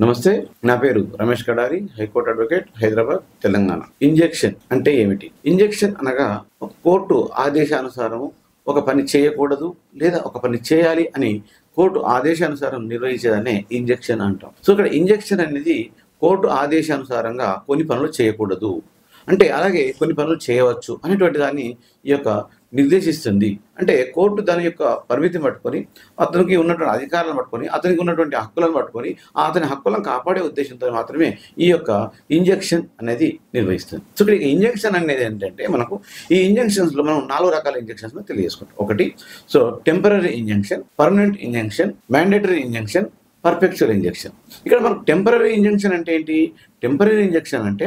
నమస్తే, నా పేరు Ramesh Kadari, high court advocate, Hyderabad, Telangana. Injection అంటే ఏమిటి? ఇంజెక్షన్ అనగా కోర్టు ఆదేశానుసారం ఒక పని చేయకూడదు లేదా ఒక పని చేయాలి అని కోర్టు ఆదేశానుసారం నిర్వహించేదాన్ని ఇంజెక్షన్ అంటాం. సో ఇక్కడ ఇంజెక్షన్ అనేది కోర్టు ఆదేశానుసారంగా కొన్ని పనులు చేయకూడదు అంటే, అలాగే కొన్ని పనులు చేయవచ్చు అనేటువంటి దాన్ని ఈ యొక్క నిర్దేశిస్తుంది. అంటే కోర్టు దాని యొక్క పరిమితిని పట్టుకొని, అతనికి ఉన్నటువంటి అధికారాలను పట్టుకొని, అతనికి ఉన్నటువంటి హక్కులను పట్టుకొని, అతని హక్కులను కాపాడే ఉద్దేశంతో మాత్రమే ఈ యొక్క ఇంజెక్షన్ అనేది నిర్వహిస్తుంది. సో ఇక్కడ ఇంజెక్షన్ అనేది ఏంటంటే, మనకు ఈ ఇంజెక్షన్స్లో మనం 4 రకాల ఇంజెక్షన్స్ తెలియజేసుకుంటాం. ఒకటి temporary injection, permanent injection, mandatory injection, perpetual injection. ఇక్కడ మనకు టెంపరరీ ఇంజెక్షన్ అంటే ఏంటి? టెంపరరీ ఇంజెక్షన్ అంటే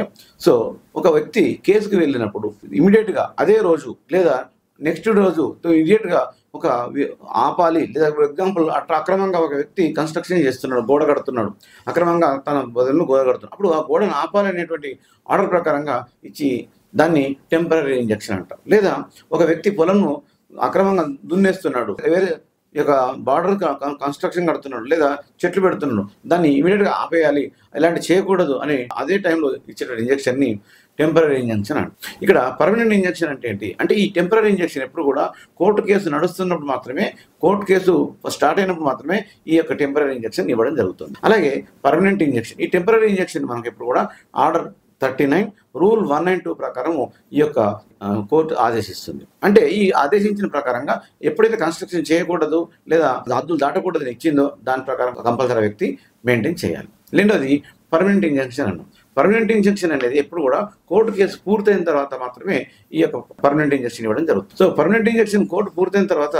ఒక వ్యక్తి కేసుకు వెళ్ళినప్పుడు ఇమీడియట్గా అదే రోజు లేదా నెక్స్ట్ రోజు ఇమీడియట్గా ఆపాలి. లేదా ఫర్ ఎగ్జాంపుల్ అక్రమంగా ఒక వ్యక్తి కన్స్ట్రక్షన్ చేస్తున్నాడు, గోడ కడుతున్నాడు, అక్రమంగా తన బదులు గోడ కడుతున్నాడు. అప్పుడు ఆ గోడను ఆపాలనేటువంటి ఆర్డర్ ప్రకారంగా ఇచ్చి దాన్ని టెంపరరీ ఇంజెక్షన్ అంటారు. లేదా ఒక వ్యక్తి పొలంను అక్రమంగా దున్నేస్తున్నాడు, వేరే బార్డర్ కన్స్ట్రక్షన్ కడుతున్నాడు లేదా చెట్లు పెడుతున్నాడు, దాన్ని ఇమీడియట్గా ఆపేయాలి, ఇలాంటి చేయకూడదు అని అదే టైంలో ఇచ్చేటువంటి ఇంజెక్షన్ని టెంపరరీ ఇంజెక్షన్ అంట. ఇక్కడ పర్మనెంట్ ఇంజెక్షన్ అంటే ఏంటి అంటే, ఈ టెంపరరీ ఇంజెక్షన్ ఎప్పుడు కూడా కోర్టు కేసు నడుస్తున్నప్పుడు మాత్రమే, కోర్టు కేసు స్టార్ట్ అయినప్పుడు మాత్రమే ఈ యొక్క టెంపరరీ ఇంజెక్షన్ ఇవ్వడం జరుగుతుంది. అలాగే పర్మనెంట్ ఇంజెక్షన్, ఈ టెంపరరీ ఇంజెక్షన్ మనకి ఎప్పుడు కూడా ఆర్డర్ 39 రూల్ 192 ప్రకారం ఈ యొక్క కోర్టు ఆదేశిస్తుంది. అంటే ఈ ఆదేశించిన ప్రకారంగా ఎప్పుడైతే కన్స్ట్రక్షన్ చేయకూడదు లేదా హద్దులు దాటకూడదని ఇచ్చిందో దాని ప్రకారం కంపల్సరీ వ్యక్తి మెయింటైన్ చేయాలి. రెండోది పర్మనెంట్ ఇంజెక్షన్ అన్నాం. పర్మనెంట్ ఇంజెక్షన్ అనేది ఎప్పుడు కూడా కోర్టు కేసు పూర్తయిన తర్వాత మాత్రమే ఈ యొక్క పర్మనెంట్ ఇంజెక్షన్ ఇవ్వడం జరుగుతుంది. సో పర్మనెంట్ ఇంజెక్షన్ కోర్టు పూర్తయిన తర్వాత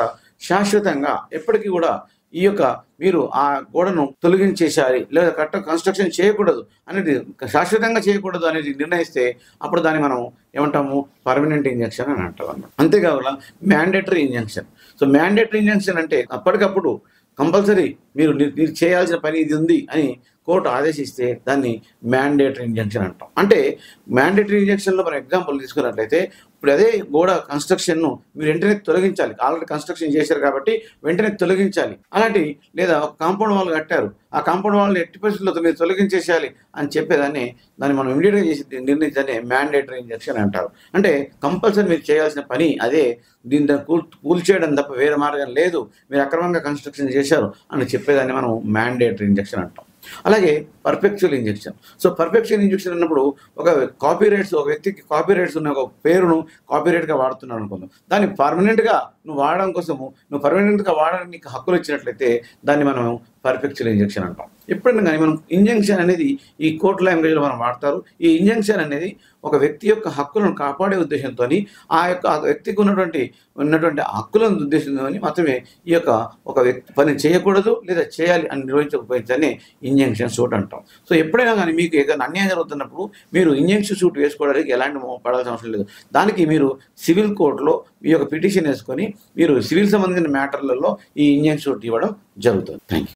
శాశ్వతంగా ఎప్పటికీ కూడా ఈ యొక్క మీరు ఆ గోడను తొలగించేసేయాలి లేదా కన్స్ట్రక్షన్ చేయకూడదు అనేది, శాశ్వతంగా చేయకూడదు అనేది నిర్ణయిస్తే అప్పుడు దాన్ని మనం ఏమంటాము? పర్మనెంట్ ఇంజెక్షన్ అని అంటాం అన్నమాట. అంతేకాకుండా mandatory injection. So mandatory injection అంటే అప్పటికప్పుడు కంపల్సరీ మీరు చేయాల్సిన పని ఇది ఉంది అని కోర్టు ఆదేశిస్తే దాన్ని మ్యాండేటరీ ఇంజెక్షన్ అంటాం. అంటే మ్యాండేటరీ ఇంజెక్షన్లో మనం ఎగ్జాంపుల్ తీసుకున్నట్లయితే, ఇప్పుడు అదే గోడ కన్స్ట్రక్షన్ను మీరు వెంటనే తొలగించాలి. ఆల్రెడీ కన్స్ట్రక్షన్ చేశారు కాబట్టి వెంటనే తొలగించాలి. అలాంటి లేదా కాంపౌండ్ వాల్ కట్టారు, ఆ కాంపౌండ్ వాల్ని ఎట్టి పరిస్థితుల్లో మీరు తొలగించేసేయాలి అని దాన్ని మనం ఇమీడియట్గా చేసి నిర్ణయించే మ్యాండేటరీ ఇంజెక్షన్ అంటారు. అంటే కంపల్సరీ మీరు చేయాల్సిన పని అదే, దీన్ని కూల్చేయడం తప్ప వేరే మార్గం లేదు, మీరు అక్రమంగా కన్స్ట్రక్షన్ చేశారు అని చెప్పేదాన్ని మనం మ్యాండేటరీ ఇంజెక్షన్ అంటాం. అలాగే పర్ఫెక్చువల్ ఇంజెక్షన్. సో పర్ఫెక్చువల్ ఇంజెక్షన్ అన్నప్పుడు ఒక వ్యక్తికి కాపీరైట్స్ ఉన్న ఒక పేరును కాపీరైట్గా వాడుతున్నాడు అనుకుందాం, దాన్ని పర్మనెంట్గా నువ్వు వాడడం కోసము, నువ్వు పర్మనెంట్గా వాడడానికి నీకు హక్కులు ఇచ్చినట్లయితే దాన్ని మనం పర్ఫెక్చువల్ ఇంజెక్షన్ అంటాం. ఎప్పుడైనా కానీ మనం ఇంజెక్షన్ అనేది ఈ కోర్టు లాంగ్వేజ్లో మనం వాడతారు. ఈ ఇంజెక్షన్ అనేది ఒక వ్యక్తి యొక్క హక్కులను కాపాడే ఉద్దేశంతో, ఆ వ్యక్తికి ఉన్నటువంటి హక్కులను ఉద్దేశంతో మాత్రమే ఈ యొక్క ఒక వ్యక్తి పని చేయకూడదు లేదా చేయాలి అని నిర్వహించకపోయిందని ఇంజెక్షన్ సూట్ అంటాం. సో ఎప్పుడైనా కానీ మీకు ఏదైనా అన్యాయం జరుగుతున్నప్పుడు మీరు ఇంజెక్షన్ సూట్ వేసుకోవడానికి ఎలాంటి పడాల్సిన అవసరం లేదు. దానికి మీరు సివిల్ కోర్టులో ఈ యొక్క పిటిషన్ వేసుకొని మీరు సివిల్ సంబంధించిన మ్యాటర్లలో ఈ ఇంజెక్షన్ సూట్ ఇవ్వడం జరుగుతుంది. Thank you.